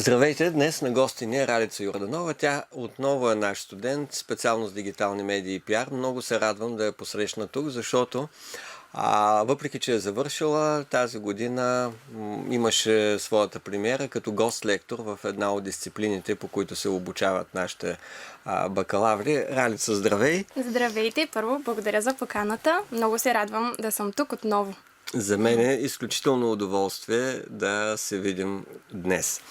Здравейте! Днес на гости ни е Ралица Йорданова. Тя отново е наш студент, специалност дигитални медии и пиар. Много се радвам да я посрещна тук, защото въпреки че е завършила, тази година имаше своята премиера като гост-лектор в една от дисциплините, по които се обучават нашите бакалаври. Ралица, здравей! Здравейте! Първо, благодаря за поканата. Много се радвам да съм тук отново. За мен е изключително удоволствие да се видим днес.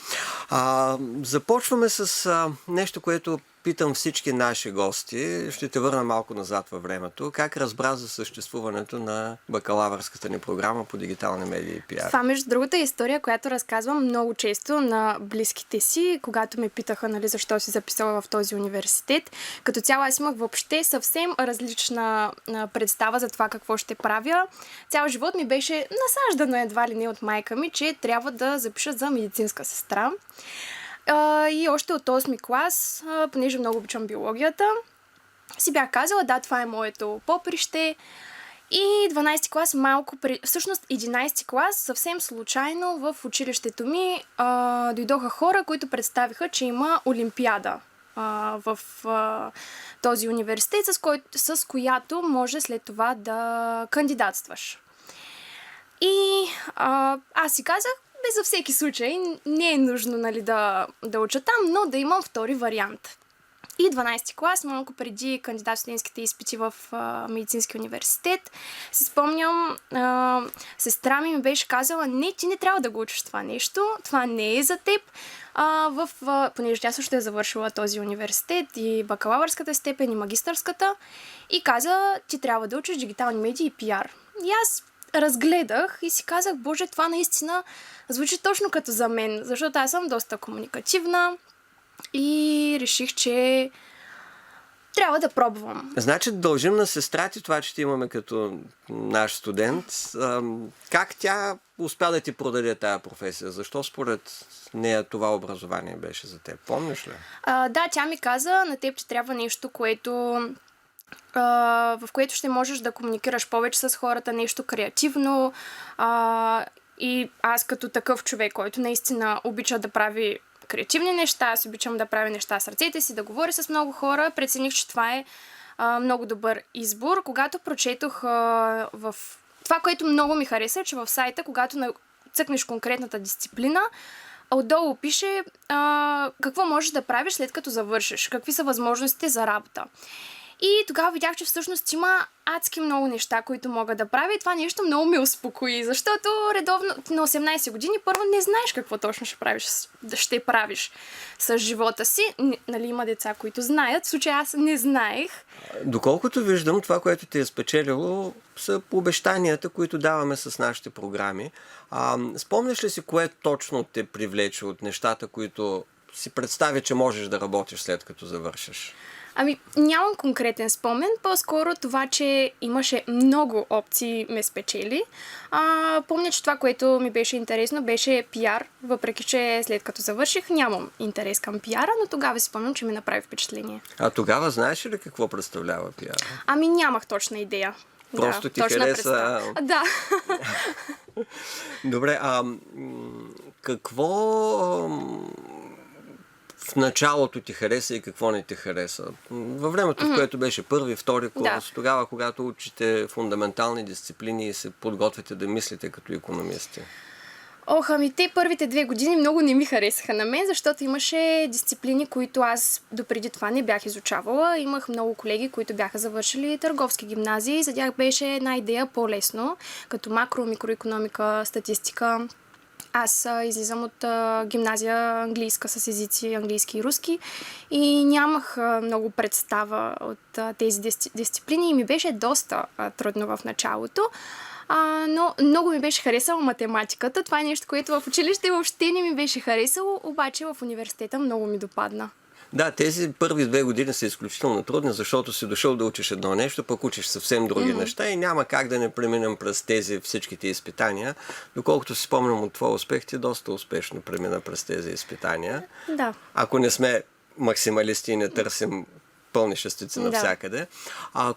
Започваме с нещо, което питам всички наши гости. Ще те върна малко назад във времето. Как разбра за съществуването на бакалавърската ни програма по дигитални медии и пиар? Това, между другата, е история, която разказвам много често на близките си, когато ме питаха, защо си записала в този университет. Като цяло аз имах въобще съвсем различна представа за това какво ще правя. Цял живот ми беше насаждано едва ли не от майка ми, че трябва да запиша за медицинска сестра. И още от 8-ми клас, понеже много обичам биологията, си бях казала, да, това е моето поприще. И 12-ти клас, всъщност 11-ти клас, съвсем случайно в училището ми дойдоха хора, които представиха, че има олимпиада в този университет, с която може след това да кандидатстваш. И аз си казах, за всеки случай не е нужно да уча там, но да имам втори вариант. И 12-ти клас, малко преди кандидат-студентските изпити в медицински университет, си спомням, сестра ми беше казала, не, ти не трябва да го учиш това нещо, това не е за теб, понеже тя също е завършила този университет, и бакалавърската степен, и магистърската, и каза, ти трябва да учиш дигитални медии и пиар. И аз разгледах и си казах, боже, това наистина звучи точно като за мен, защото аз съм доста комуникативна и реших, че трябва да пробвам. Значи дължим на сестра ти това, че ти имаме като наш студент. Как тя успя да ти продаде тая професия? Защо според нея това образование беше за теб? Помниш ли? Да, тя ми каза, на теб, че трябва нещо, в което ще можеш да комуникираш повече с хората, нещо креативно. И аз като такъв човек, който наистина обича да прави креативни неща, аз обичам да правя неща с ръцете си, да говоря с много хора, прецених, че това е много добър избор. Когато прочетох в това, което много ми хареса, че в сайта, когато цъкнеш конкретната дисциплина, отдолу пише какво можеш да правиш след като завършиш, какви са възможностите за работа. И тогава видях, че всъщност има адски много неща, които мога да правя, и това нещо много ме успокои, защото редовно на 18 години първо не знаеш какво точно ще правиш с живота си. Има деца, които знаят, в случай аз не знаех. Доколкото виждам, това, което ти е спечелило, са обещанията, които даваме с нашите програми. Спомняш ли си кое точно те привлече от нещата, които си представя, че можеш да работиш след като завършиш? Нямам конкретен спомен, по-скоро това, че имаше много опции ме спечели. Помня, че това, което ми беше интересно, беше пиар, въпреки че след като завърших нямам интерес към пиара, но тогава си спомням, че ми направи впечатление. Тогава знаеш ли какво представлява пиара? Нямах точна идея. Просто ти хареса... Да. Добре, какво в началото ти хареса и какво не ти хареса? Във времето, в което беше първи, втори курс, тогава, когато учите фундаментални дисциплини и се подготвяте да мислите като икономисти. Те първите 2 години много не ми харесаха на мен, защото имаше дисциплини, които аз допреди това не бях изучавала. Имах много колеги, които бяха завършили търговски гимназии, и за тях беше една идея по-лесно, като макро, микроикономика, статистика. Аз излизам от гимназия английска с езици английски и руски и нямах много представа от тези дисциплини и ми беше доста трудно в началото. Но много ми беше харесала математиката. Това е нещо, което в училище въобще не ми беше харесало, обаче в университета много ми допадна. Да, тези първи 2 години са изключително трудни, защото си дошъл да учиш едно нещо, пък учиш съвсем други неща и няма как да не преминем през всичките изпитания. Доколкото си спомням от твоя успех, ти доста успешно премина през тези изпитания. Да. Ако не сме максималисти и не търсим пълни шестици навсякъде.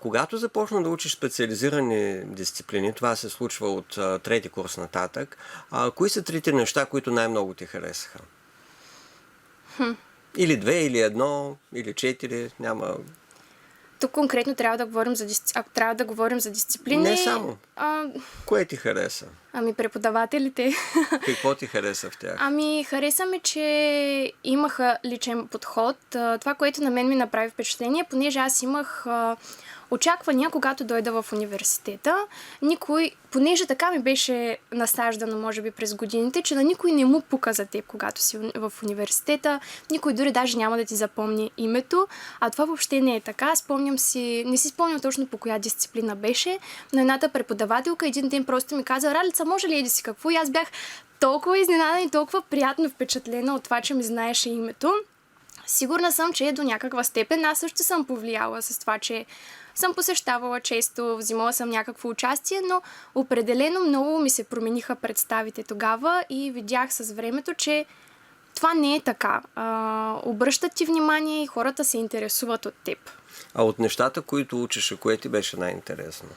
Когато започна да учиш специализирани дисциплини, това се случва от трети курс нататък, кои са трите неща, които най-много ти харесаха? Или 2, или 1, или 4, няма... Тук конкретно трябва да говорим ако трябва да говорим за дисциплини... Не само. Кое ти хареса? Ами преподавателите. Какво ти хареса в тях? Ами хареса ми, че имаха личен подход. Това, което на мен ми направи впечатление, понеже аз имах очаквания, когато дойда в университета. Понеже така ми беше насаждано, може би, през годините, че на никой не му пука за теб, когато си в университета. Никой дори даже няма да ти запомни името. А това въобще не е така. Не си спомням точно по коя дисциплина беше, но едната преподавателка един ден просто ми каза: Ралица, може ли еди си какво? И аз бях толкова изненадана и толкова приятно впечатлена от това, че ми знаеше името. Сигурна съм, че до някаква степен аз също съм повлияла с това, че съм посещавала често, взимала съм някакво участие, но определено много ми се промениха представите тогава и видях с времето, че това не е така. Обръщат ти внимание и хората се интересуват от теб. А от нещата, които учеше, кое ти беше най-интересно?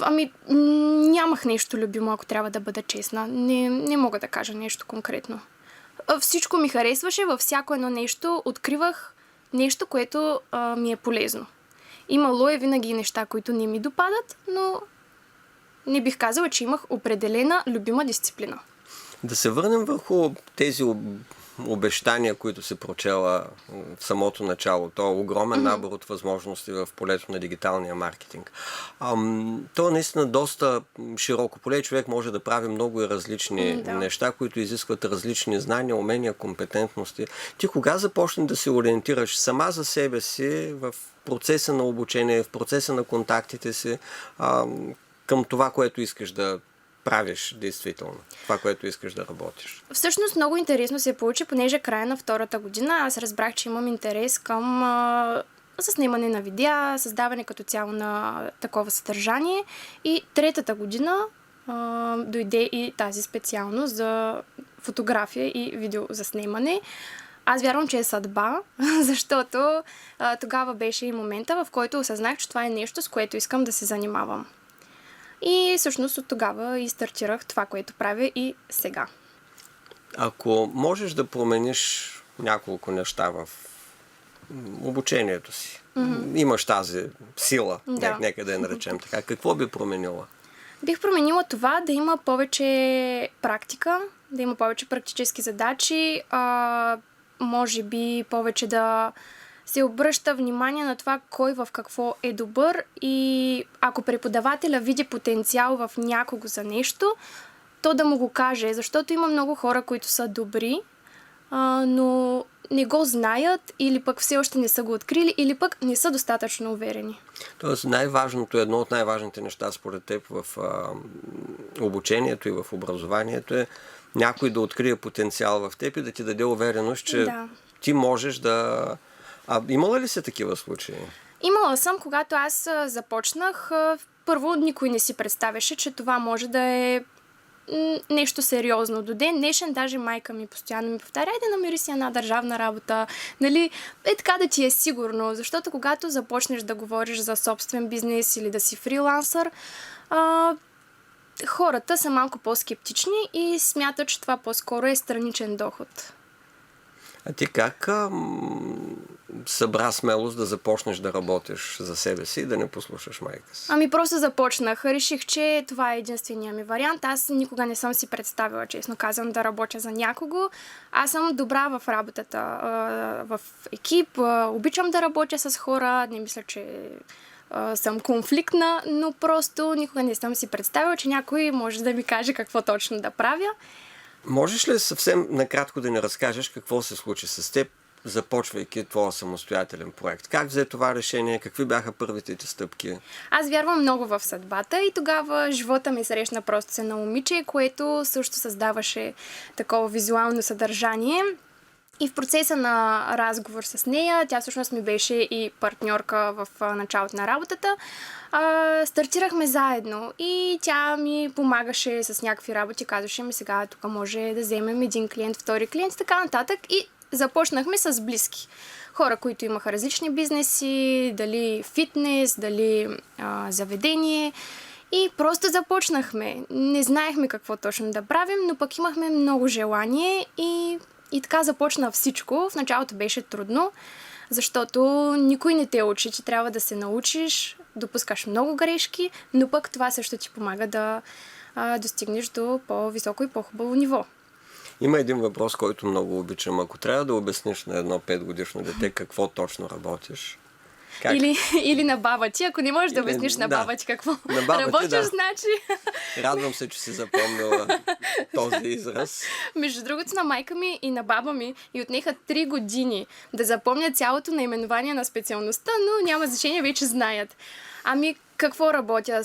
Ами, нямах нещо любимо, ако трябва да бъда честна. Не мога да кажа нещо конкретно. Всичко ми харесваше, във всяко едно нещо откривах нещо, което ми е полезно. Имало е винаги неща, които не ми допадат, но не бих казала, че имах определена любима дисциплина. Да се върнем върху тези обещания, които се прочела в самото начало. То е огромен набор от възможности в полето на дигиталния маркетинг. То е наистина доста широко поле. Човек може да прави много и различни неща, които изискват различни знания, умения, компетентности. Ти кога започна да се ориентираш сама за себе си в процеса на обучение, в процеса на контактите си към това, което искаш да правиш действително, това, което искаш да работиш? Всъщност много интересно се получи, понеже края на втората година аз разбрах, че имам интерес към снимане на видеа, създаване като цяло на такова съдържание, и третата година дойде и тази специалност за фотография и видеозаснемане. Аз вярвам, че е съдба, защото тогава беше и момента, в който осъзнах, че това е нещо, с което искам да се занимавам. И всъщност от тогава и стартирах това, което правя и сега. Ако можеш да промениш няколко неща в обучението си, имаш тази сила, нека да я наречем така, какво би променила? Бих променила това да има повече практика, да има повече практически задачи, може би повече да се обръща внимание на това кой в какво е добър, и ако преподавателя види потенциал в някого за нещо, то да му го каже, защото има много хора, които са добри, но не го знаят, или пък все още не са го открили, или пък не са достатъчно уверени. Тоест най-важното, едно от най-важните неща според теб в обучението и в образованието е някой да открие потенциал в теб и да ти даде увереност, че ти можеш да... Имала ли се такива случаи? Имала съм, когато аз започнах. Първо, никой не си представяше, че това може да е нещо сериозно. До ден днешен даже майка ми постоянно ми повтаря: да намери си една държавна работа. Нали? Така да ти е сигурно. Защото когато започнеш да говориш за собствен бизнес или да си фрилансър, хората са малко по-скептични и смятат, че това по-скоро е страничен доход. А ти как събра смелост да започнеш да работиш за себе си и да не послушаш майка си? Ами просто започнах. Реших, че това е единствения ми вариант. Аз никога не съм си представила, честно казвам, да работя за някого. Аз съм добра в работата, в екип, обичам да работя с хора, не мисля, че съм конфликтна, но просто никога не съм си представила, че някой може да ми каже какво точно да правя. Можеш ли съвсем накратко да ни разкажеш какво се случи с теб, започвайки твоя самостоятелен проект? Как взе това решение? Какви бяха първите ти стъпки? Аз вярвам много в съдбата и тогава живота ми срещна просто с едно момиче, което също създаваше такова визуално съдържание. И в процеса на разговор с нея, тя всъщност ми беше и партньорка в началото на работата, стартирахме заедно и тя ми помагаше с някакви работи, казваше ми: сега тук може да вземем един клиент, втори клиент, така нататък, и започнахме с близки. Хора, които имаха различни бизнеси, дали фитнес, дали заведение, и просто започнахме. Не знаехме какво точно да правим, но пък имахме много желание и И така започна всичко. В началото беше трудно, защото никой не те учи, че трябва да се научиш, допускаш много грешки, но пък това също ти помага да достигнеш до по-високо и по-хубаво ниво. Има един въпрос, който много обичам. Ако трябва да обясниш на едно 5-годишно дете какво точно работиш, как? Или на баба ти, ако не можеш да обясниш на баба ти какво на баба работиш, ти, да. значи... Радвам се, че си запомнила този израз. Между другото, на майка ми и на баба ми и отнеха 3 години да запомнят цялото наименование на специалността, но няма значение, вече знаят. Ами, какво работя?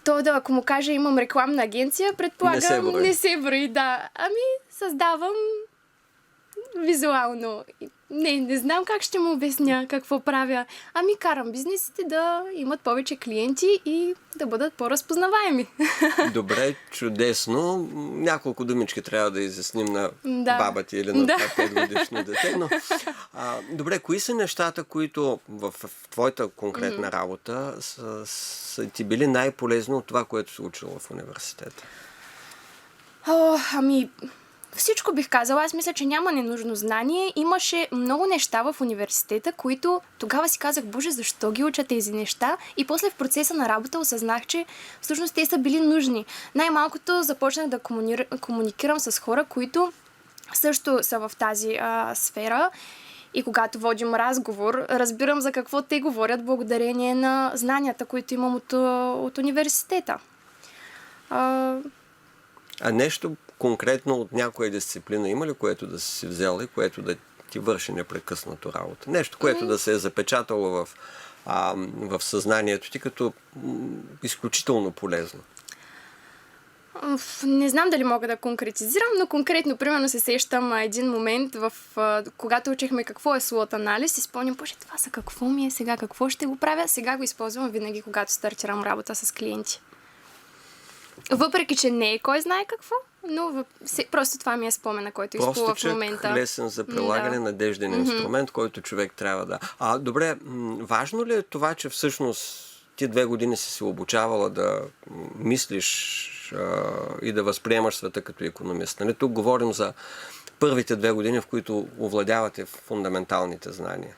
То да, ако му кажа, имам рекламна агенция, предполагам, не се брои, да. Ами, създавам визуално. Не знам как ще му обясня какво правя. Ами, карам бизнесите да имат повече клиенти и да бъдат по-разпознаваеми. Добре, чудесно. Няколко думички трябва да изясним на баба ти или на 5-годишно дете. Но, добре, кои са нещата, които в твоята конкретна работа са ти били най-полезно от това, което си учила в университета? Ами... Всичко бих казала. Аз мисля, че няма ненужно знание. Имаше много неща в университета, които тогава си казах, боже, защо ги уча тези неща? И после в процеса на работа осъзнах, че всъщност те са били нужни. Най-малкото започнах да комуникирам с хора, които също са в тази сфера. И когато водим разговор, разбирам за какво те говорят благодарение на знанията, които имам от университета. А нещо конкретно от някоя дисциплина има ли, което да си взела и което да ти върши непрекъснато работа? Нещо, което да се е запечатало в съзнанието ти като изключително полезно? Не знам дали мога да конкретизирам, но конкретно, примерно, се сещам един момент, когато учихме какво е SWOT анализ и спомням, боже, това са какво ми е сега, какво ще го правя, сега го използвам винаги, когато стартирам работа с клиенти. Въпреки, че не е кой знае какво, но просто това ми е спомена, който изплува в момента. Просто лесен за прилагане, надежден инструмент, който човек трябва да... Добре, важно ли е това, че всъщност ти 2 години си се обучавала да мислиш и да възприемаш света като икономист? Нали? Тук говорим за първите 2 години, в които овладявате фундаменталните знания.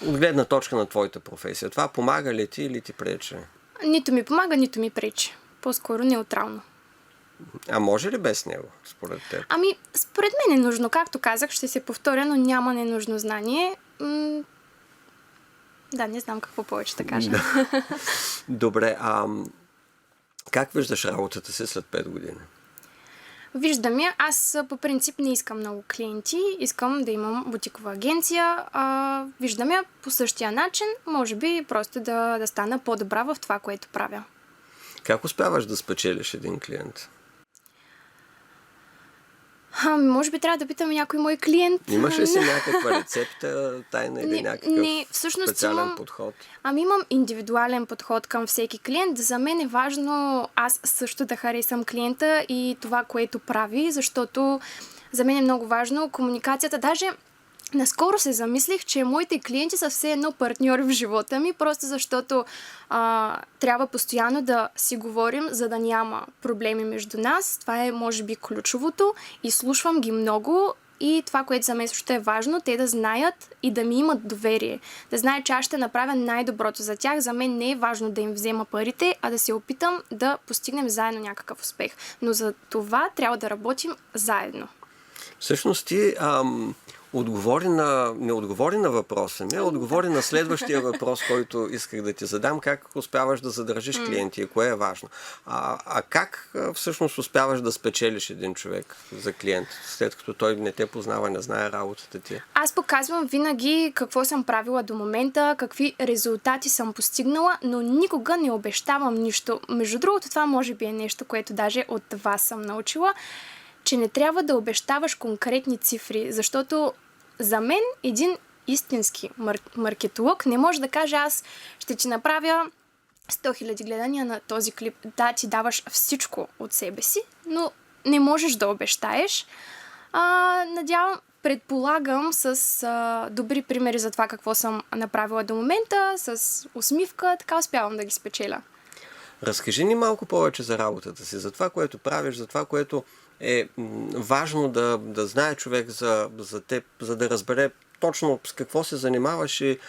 От гледна точка на твоята професия. Това помага ли ти или ти пречи? Нито ми помага, нито ми пречи. По-скоро неутрално. А може ли без него, според теб? Ами, според мен е нужно. Както казах, ще се повторя, но няма ненужно знание. Да, не знам какво повече да кажа. Добре, как виждаш работата си след 5 години? Виждам я. Аз по принцип не искам много клиенти. Искам да имам бутикова агенция. Виждам я по същия начин. Може би просто да стана по-добра в това, което правя. Как успяваш да спечелиш един клиент? Може би трябва да питаме някой мой клиент. Имаш ли си някаква рецепта, тайна или някакъв специален подход? Имам индивидуален подход към всеки клиент. За мен е важно аз също да харесам клиента и това, което прави, защото за мен е много важно комуникацията. Даже наскоро се замислих, че моите клиенти са все едно партньори в живота ми, просто защото трябва постоянно да си говорим, за да няма проблеми между нас. Това е, може би, ключовото. И слушвам ги много. И това, което за мен също е важно, те да знаят и да ми имат доверие. Да знаят, че аз ще направя най-доброто за тях. За мен не е важно да им взема парите, а да се опитам да постигнем заедно някакъв успех. Но за това трябва да работим заедно. Всъщност ти не отговори на въпроса ми, отговори на следващия въпрос, който исках да ти задам. Как успяваш да задържиш клиенти и кое е важно? Как всъщност успяваш да спечелиш един човек за клиент, след като той не те познава, не знае работата ти? Аз показвам винаги какво съм правила до момента, какви резултати съм постигнала, но никога не обещавам нищо. Между другото, това може би е нещо, което даже от вас съм научила, че не трябва да обещаваш конкретни цифри, защото за мен един истински маркетолог не може да каже, аз ще ти направя 100 000 гледания на този клип. Да, ти даваш всичко от себе си, но не можеш да обещаеш. Предполагам с добри примери за това какво съм направила до момента, с усмивка, така успявам да ги спечеля. Разкажи ни малко повече за работата си, за това, което правиш, за това, което е важно да знае човек за теб, за да разбере точно с какво се занимаваш и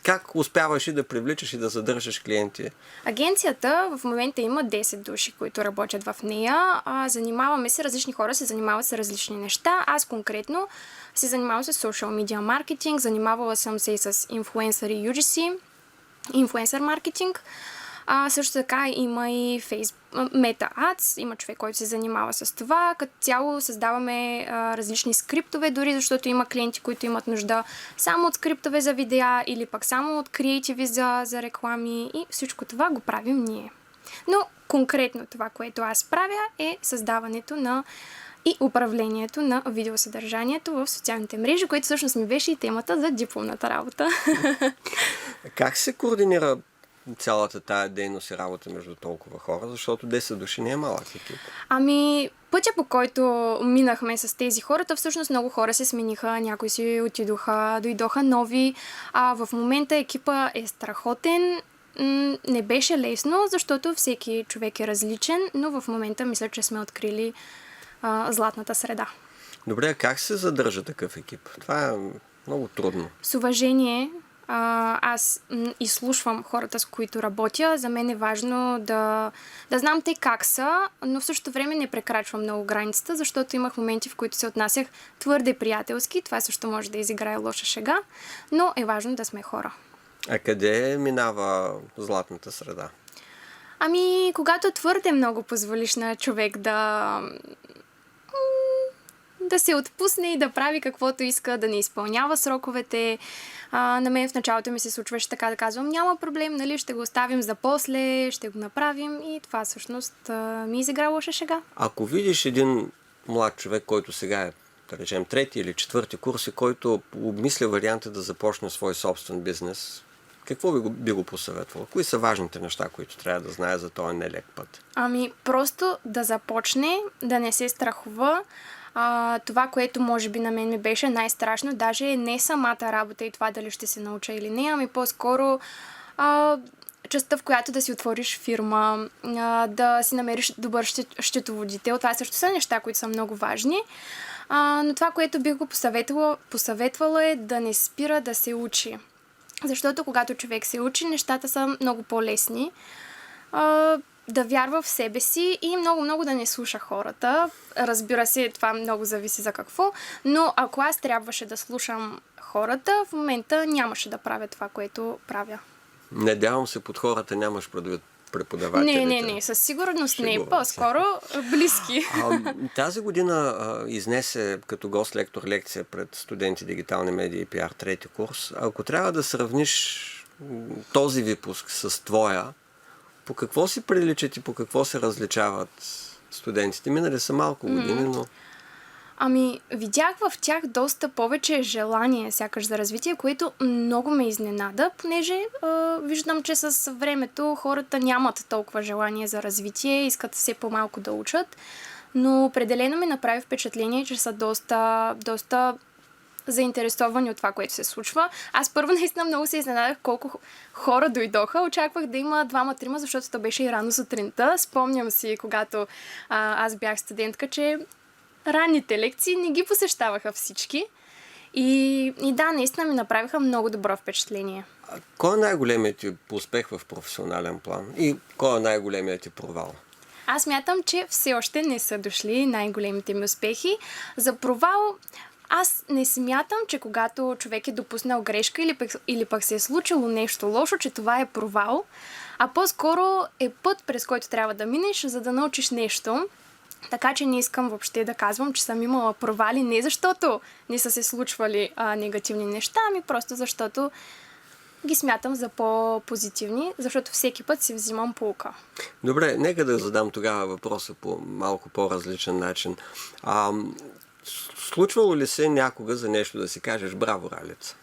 как успяваш и да привличаш и да задържаш клиенти. Агенцията в момента има 10 души, които работят в нея. Занимаваме се, различни хора се занимават с различни неща. Аз конкретно се занимавам с social media маркетинг, занимавала съм се и с инфлуенсъри UGC, инфлуенсър маркетинг. Също така има и Meta Ads, има човек, който се занимава с това. Като цяло създаваме различни скриптове, дори защото има клиенти, които имат нужда само от скриптове за видеа или пък само от креативи за реклами и всичко това го правим ние. Но конкретно това, което аз правя е създаването и управлението на видеосъдържанието в социалните мрежи, което всъщност ми беше и темата за дипломната работа. Как се координира цялата тая дейност и работа между толкова хора, защото 10 души не е малък екип? Пътя, по който минахме с тези хората, всъщност много хора се смениха, някои си отидоха, дойдоха нови. В момента екипа е страхотен. Не беше лесно, защото всеки човек е различен, но в момента мисля, че сме открили златната среда. Добре, как се задържа такъв екип? Това е много трудно. С уважение. Аз изслушвам хората, с които работя. За мен е важно да знам те как са, но в същото време не прекрачвам много границата, защото имах моменти, в които се отнасях твърде приятелски. Това също може да изиграе лоша шега, но е важно да сме хора. А къде минава златната среда? Когато твърде много позволиш на човек да се отпусне и да прави каквото иска, да не изпълнява сроковете. На мен в началото ми се случваше така да казвам, няма проблем, нали, ще го оставим за после, ще го направим и това всъщност ми изигра лоша шега. Ако видиш един млад човек, който сега е, да речем, 3-ти или 4-ти курс и който обмисля варианта да започне свой собствен бизнес, какво би го посъветвало? Кои са важните неща, които трябва да знае за този нелек път? Просто да започне, да не се страхува. Това, което може би на мен ми беше най-страшно, даже не самата работа и това дали ще се науча или не, по-скоро частта, в която да си отвориш фирма, да си намериш добър счетоводител. Това също са неща, които са много важни. Но това, което бих го посъветвала е да не спира да се учи. Защото когато човек се учи, нещата са много по-лесни. Да вярва в себе си и много-много да не слуша хората. Разбира се, това много зависи за какво, но ако аз трябваше да слушам хората, в момента нямаше да правя това, което правя. Надявам се, под хората нямаш предвид преподавателите. Не, със сигурност не, по-скоро близки. Тази година изнесе като гост-лектор лекция пред студенти дигитални медии и пиар 3-ти курс. Ако трябва да сравниш този випуск с твоя, по какво си приличат и по какво се различават студентите? Минали са малко години, но... Видях в тях доста повече желание сякаш за развитие, което много ме изненада, понеже виждам, че с времето хората нямат толкова желание за развитие, искат все по-малко да учат, но определено ми направи впечатление, че са доста заинтересовани от това, което се случва. Аз първо наистина много се изненадах колко хора дойдоха. Очаквах да има 2-3, защото то беше и рано сутринта. Спомням си, когато аз бях студентка, че ранните лекции не ги посещаваха всички. И да, наистина ми направиха много добро впечатление. Кой е най-големият ти успех в професионален план? И кой е най-големият ти провал? Аз мятам, че все още не са дошли най-големите ми успехи. За провал аз не смятам, че когато човек е допуснал грешка или пък се е случило нещо лошо, че това е провал, а по-скоро е път, през който трябва да минеш, за да научиш нещо. Така че не искам въобще да казвам, че съм имала провали, не защото не са се случвали негативни неща, просто защото ги смятам за по-позитивни, защото всеки път си взимам поука. Добре, нека да задам тогава въпроса по малко по-различен начин. Случвало ли се някога за нещо да си кажеш браво, Ралица?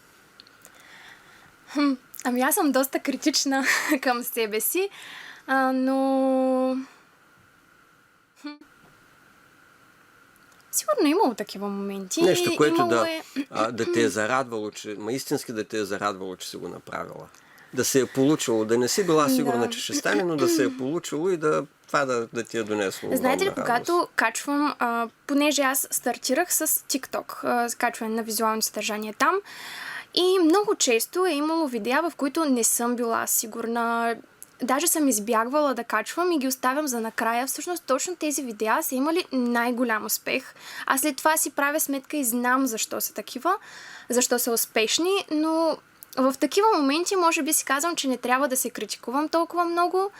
Аз съм доста критична към себе си, но... Сигурно имало такива моменти. Нещо, което да те е зарадвало, истински да те е зарадвало, че си го направила. Да се е получило, да не си била сигурна, Да. че ще стане, но да се е получило и това да ти е донесло Знаете ли, огромна когато радост. качвам, понеже аз стартирах с TikTok, с качване на визуално съдържание там, и много често е имало видеа, в които не съм била сигурна. Даже съм избягвала да качвам и ги оставям за накрая. Всъщност точно тези видеа са имали най-голям успех. А след това си правя сметка и знам защо са такива, защо са успешни, но в такива моменти може би си казвам, че не трябва да се критикувам толкова много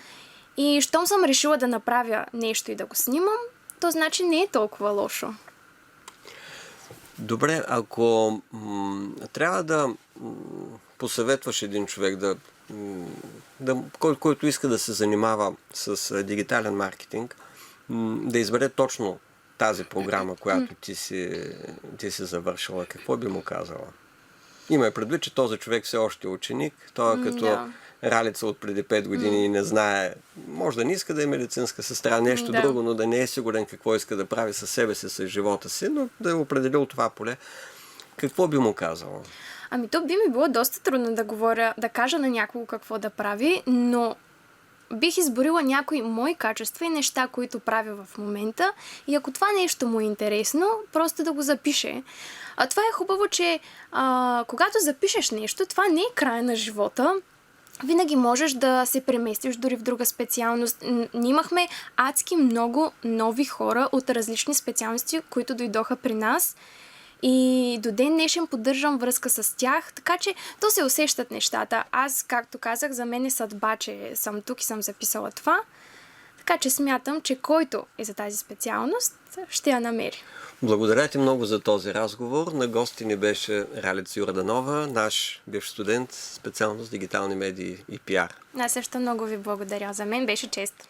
и щом съм решила да направя нещо и да го снимам, то значи не е толкова лошо. Добре, ако трябва да посъветваш един човек, който иска да се занимава с дигитален маркетинг, да избере точно тази програма, която ти си завършила, какво би му казала? Има предвид, че този човек все още е ученик, той е като Да. Ралица от преди 5 години и не знае, може да не иска да е медицинска сестра, нещо Да. друго, но да не е сигурен какво иска да прави със себе си, с живота си, но да е определил това поле. Какво би му казала? Ами то би ми било доста трудно да кажа на някого какво да прави, но бих изборила някои мои качества и неща, които правя в момента и ако това нещо му е интересно, просто да го запише. А това е хубаво, че когато запишеш нещо, това не е края на живота. Винаги можеш да се преместиш дори в друга специалност. Ние имахме адски много нови хора от различни специалности, които дойдоха при нас. И до ден днешен поддържам връзка с тях, така че то се усещат нещата. Аз, както казах, за мен е съдба, че съм тук и съм записала това. Така че смятам, че който е за тази специалност, ще я намери. Благодаря ти много за този разговор. На гости ни беше Ралица Йорданова, наш бивш студент, специалност дигитални медии и пиар. Аз също много ви благодаря. За мен беше чест.